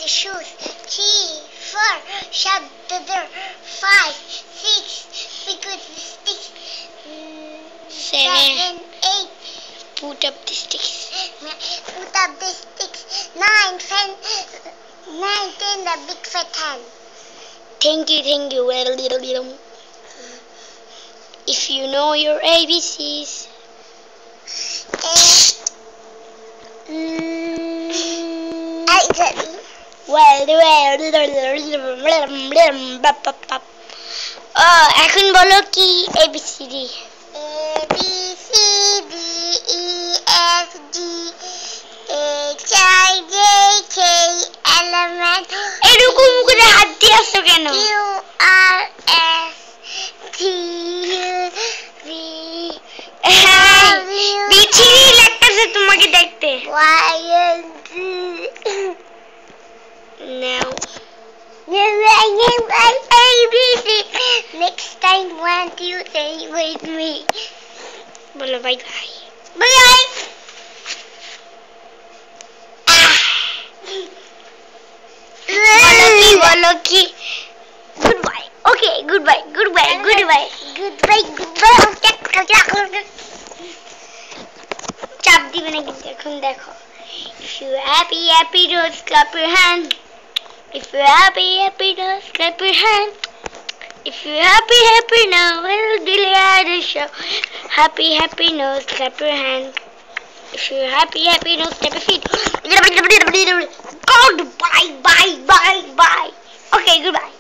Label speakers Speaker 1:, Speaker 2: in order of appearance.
Speaker 1: the shoes. 3, 4, shut the door. 5, 6, pick with the sticks. 7, 8,
Speaker 2: put up the sticks.
Speaker 1: put up the sticks. 9, 10, the big fat hand.
Speaker 2: Thank you. Well, little. If you know your ABCs. এখন বলো কি ABCD?
Speaker 1: ABCD EF G H I J K L M N
Speaker 2: এরকম করে হাত দিয়ে আসছো কেন?
Speaker 1: Q R S T U V
Speaker 2: বিচ্ছিরি লাগতেছে তোমাকে দেখতে।
Speaker 1: Y and Z.
Speaker 2: Now
Speaker 1: ABC. Next time, won't you say with me?
Speaker 2: বলো বাই বাই।
Speaker 1: Bye.
Speaker 2: বলো কি goodbye. Okay, goodbye. চাপ দিবে না কিন্তু এখন দেখো। If you're happy just clap your hand. If you're happy just clap your hand. If you're happy now, we'll Billy the show. Happy now, clap your hand. If you're happy now, step your feet. Goodbye. Okay, goodbye.